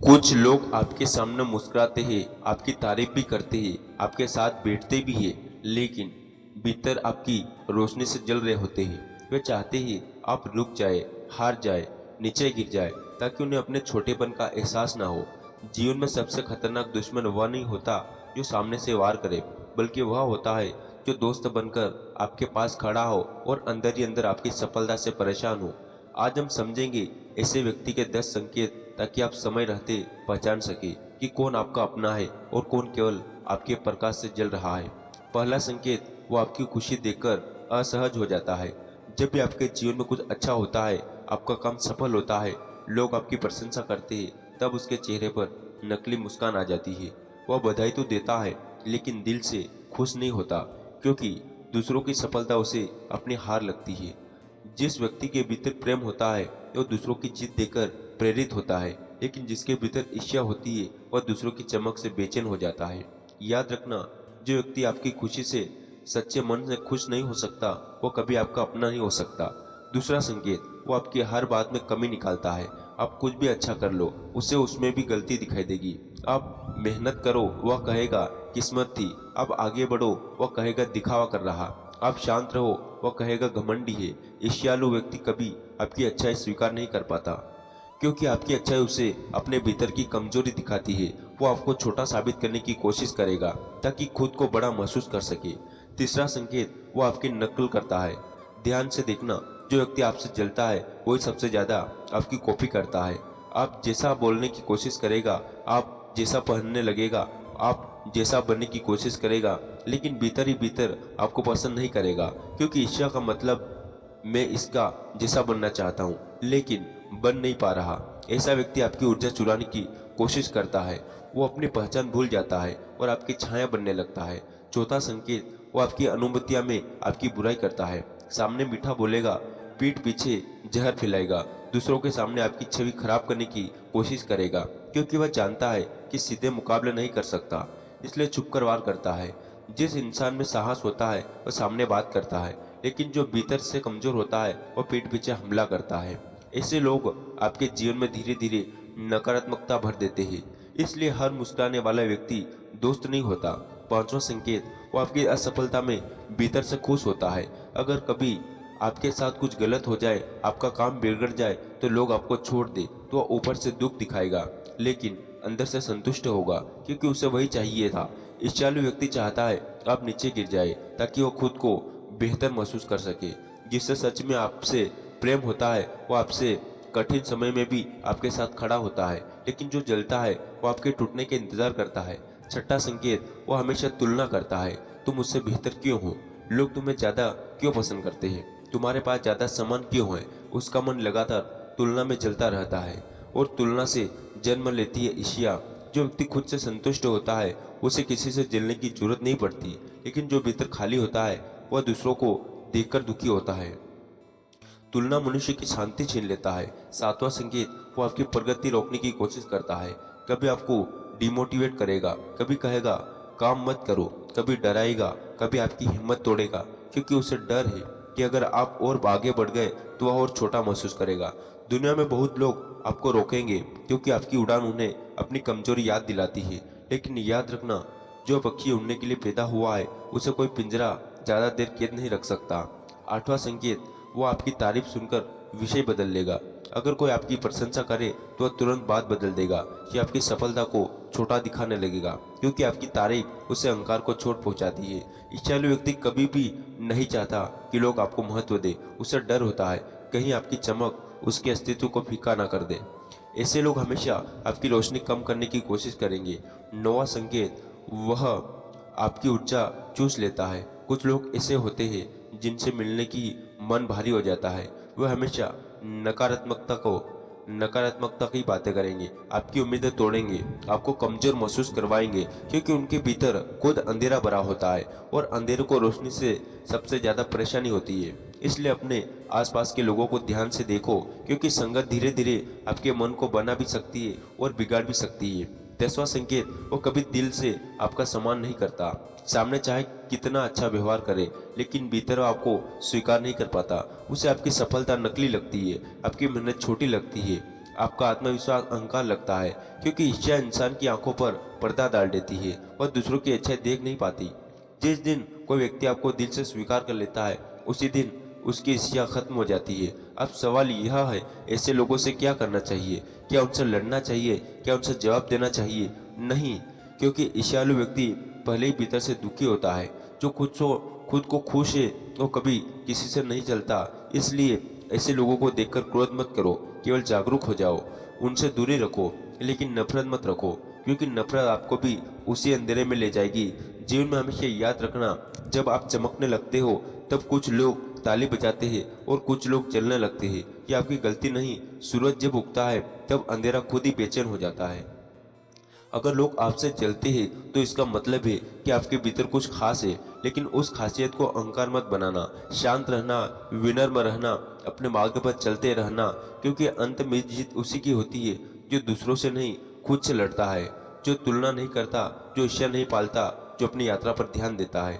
कुछ लोग आपके सामने मुस्कुराते हैं, आपकी तारीफ भी करते हैं, आपके साथ बैठते भी हैं, लेकिन भीतर आपकी रोशनी से जल रहे होते हैं। वे चाहते हैं आप रुक जाए, हार जाए, नीचे गिर जाए, ताकि उन्हें अपने छोटेपन का एहसास ना हो। जीवन में सबसे खतरनाक दुश्मन वह नहीं होता जो सामने से वार करे, बल्कि वह होता है जो दोस्त बनकर आपके पास खड़ा हो और अंदर ही अंदर आपकी सफलता से परेशान हो। आज हम समझेंगे ऐसे व्यक्ति के 10 संकेत, ताकि आप समय रहते पहचान सके कि कौन आपका अपना है और कौन केवल आपके प्रकाश से जल रहा है। पहला संकेत, वो आपकी खुशी देखकर असहज हो जाता है। जब भी आपके जीवन में कुछ अच्छा होता है, आपका काम सफल होता है, लोग आपकी प्रशंसा करते हैं, तब उसके चेहरे पर नकली मुस्कान आ जाती है। वह बधाई तो देता है, लेकिन दिल से खुश नहीं होता, क्योंकि दूसरों की सफलता उसे अपनी हार लगती है। जिस व्यक्ति के भीतर प्रेम होता है, वह दूसरों की जीत देखकर प्रेरित होता है, लेकिन जिसके भीतर ईर्ष्या होती है, वह दूसरों की चमक से बेचैन हो जाता है। याद रखना, जो व्यक्ति आपकी खुशी से सच्चे मन से खुश नहीं हो सकता, वो कभी आपका अपना नहीं हो सकता। दूसरा संकेत, वो आपकी हर बात में कमी निकालता है। आप कुछ भी अच्छा कर लो, उसे उसमें भी गलती दिखाई देगी। आप मेहनत करो, वह कहेगा किस्मत थी। आप आगे बढ़ो, वह कहेगा दिखावा कर रहा। आप शांत रहो, वह कहेगा घमंडी है। ईर्ष्यालु व्यक्ति कभी आपकी अच्छाई स्वीकार नहीं कर पाता, क्योंकि आपकी अच्छाई उसे अपने भीतर की कमजोरी दिखाती है। वो आपको छोटा साबित करने की कोशिश करेगा, ताकि खुद को बड़ा महसूस कर सके। तीसरा संकेत, वो आपकी नकल करता है। ध्यान से देखना, जो व्यक्ति आपसे जलता है, वही सबसे ज्यादा आपकी कॉपी करता है। आप जैसा बोलने की कोशिश करेगा, आप जैसा पहनने लगेगा, आप जैसा बनने की कोशिश करेगा, लेकिन भीतर ही भीतर आपको पसंद नहीं करेगा, क्योंकि ईर्ष्या का मतलब मैं इसका जैसा बनना चाहता हूँ, लेकिन बन नहीं पा रहा। ऐसा व्यक्ति आपकी ऊर्जा चुराने की कोशिश करता है। वो अपनी पहचान भूल जाता है और आपकी छाया बनने लगता है। चौथा संकेत, वो आपकी अनुभूतियों में आपकी बुराई करता है। सामने मीठा बोलेगा, पीठ पीछे जहर फैलाएगा, दूसरों के सामने आपकी छवि खराब करने की कोशिश करेगा, क्योंकि वह जानता है कि सीधे मुकाबले नहीं कर सकता, इसलिए छुप कर वार करता है। जिस इंसान में साहस होता है, वह सामने बात करता है, लेकिन जो भीतर से कमजोर होता है, वह पीठ पीछे हमला करता है। ऐसे लोग आपके जीवन में धीरे धीरे नकारात्मकता भर देते हैं, इसलिए हर मुस्कुराने वाला व्यक्ति दोस्त नहीं होता। पांचवा संकेत, वो आपकी असफलता में भीतर से खुश होता है। अगर कभी आपके साथ कुछ गलत हो जाए, आपका काम बिगड़ जाए, तो लोग आपको छोड़ दे, तो वह ऊपर से दुख दिखाएगा, लेकिन अंदर से संतुष्ट होगा, क्योंकि उसे वही चाहिए था। ईर्ष्यालु व्यक्ति चाहता है आप नीचे गिर जाए, ताकि वो खुद को बेहतर महसूस कर सके। जिससे सच में आपसे प्रेम होता है, वो आपसे कठिन समय में भी आपके साथ खड़ा होता है, लेकिन जो जलता है वो आपके टूटने के इंतजार करता है। छठा संकेत, वो हमेशा तुलना करता है। तुम मुझसे बेहतर क्यों हो? लोग तुम्हें ज्यादा क्यों पसंद करते हैं? तुम्हारे पास ज्यादा सामान क्यों है? उसका मन लगातार तुलना में जलता रहता है, और तुलना से जन्म लेती है ईर्ष्या। जो व्यक्ति खुद से संतुष्ट होता है, उसे किसी से जलने की जरूरत नहीं पड़ती, लेकिन जो भीतर खाली होता है, वह दूसरों को देखकर दुखी होता है। तुलना मनुष्य की शांति छीन लेता है। सातवां संकेत, वो आपकी प्रगति रोकने की कोशिश करता है। कभी आपको डिमोटिवेट करेगा, कभी कहेगा काम मत करो, कभी डराएगा, कभी आपकी हिम्मत तोड़ेगा, क्योंकि उसे डर है कि अगर आप और आगे बढ़ गए तो वह और छोटा महसूस करेगा। दुनिया में बहुत लोग आपको रोकेंगे, क्योंकि आपकी उड़ान उन्हें अपनी कमजोरी याद दिलाती है, लेकिन याद रखना, जो पक्षी उड़ने के लिए पैदा हुआ है, उसे कोई पिंजरा ज्यादा देर कैद नहीं रख सकता। आठवां संकेत, वो आपकी तारीफ सुनकर विषय बदल लेगा। अगर कोई आपकी प्रशंसा करे तो वह तुरंत बात बदल देगा, या आपकी सफलता को छोटा दिखाने लगेगा, क्योंकि आपकी तारीफ उसे अहंकार को चोट पहुंचाती है। ईर्ष्यालु व्यक्ति कभी भी नहीं चाहता कि लोग आपको महत्व दे। उसे डर होता है कहीं आपकी चमक उसके अस्तित्व को फीका ना कर दे। ऐसे लोग हमेशा आपकी रोशनी कम करने की कोशिश करेंगे। नौवां संकेत, वह आपकी ऊर्जा चूस लेता है। कुछ लोग ऐसे होते हैं जिनसे मिलने की मन भारी हो जाता है। वह हमेशा नकारात्मकता की बातें करेंगे, आपकी उम्मीदें तोड़ेंगे, आपको कमजोर महसूस करवाएंगे, क्योंकि उनके भीतर खुद अंधेरा भरा होता है, और अंधेरे को रोशनी से सबसे ज्यादा परेशानी होती है। इसलिए अपने आसपास के लोगों को ध्यान से देखो, क्योंकि संगत धीरे धीरे आपके मन को बना भी सकती है और बिगाड़ भी सकती है। 10वां संकेत, वो कभी दिल से आपका सम्मान नहीं करता। सामने चाहे कितना अच्छा व्यवहार करे, लेकिन भीतर आपको स्वीकार नहीं कर पाता। उसे आपकी सफलता नकली लगती है, आपकी मेहनत छोटी लगती है, आपका आत्मविश्वास अहंकार लगता है, क्योंकि ईर्ष्या इंसान की आंखों पर पर्दा डाल देती है। वह दूसरों की अच्छाई देख नहीं पाती। जिस दिन कोई व्यक्ति आपको दिल से स्वीकार कर लेता है, उसी दिन उसकी ईर्ष्या खत्म हो जाती है। अब सवाल यह है, ऐसे लोगों से क्या करना चाहिए? क्या उनसे लड़ना चाहिए? क्या उनसे जवाब देना चाहिए? नहीं, क्योंकि ईर्ष्यालु व्यक्ति पहले ही भीतर से दुखी होता है। जो खुद को खुश है वो कभी किसी से नहीं चलता। इसलिए ऐसे लोगों को देखकर क्रोध मत करो, केवल जागरूक हो जाओ। उनसे दूरी रखो, लेकिन नफरत मत रखो, क्योंकि नफरत आपको भी उसी अंधेरे में ले जाएगी। जीवन में हमेशा याद रखना, जब आप चमकने लगते हो तब कुछ लोग ताली बजाते हैं और कुछ लोग जलने लगते हैं। ये आपकी गलती नहीं। सूरज जब उगता है तब अंधेरा खुद ही बेचैन हो जाता है। अगर लोग आपसे जलते हैं तो इसका मतलब है कि आपके भीतर कुछ खास है, लेकिन उस खासियत को अहंकार मत बनाना। शांत रहना, विनम्र रहना, अपने मार्ग पर चलते रहना, क्योंकि अंत में जीत उसी की होती है जो दूसरों से नहीं, खुद से लड़ता है, जो तुलना नहीं करता, जो ईर्ष्या नहीं पालता, जो अपनी यात्रा पर ध्यान देता है।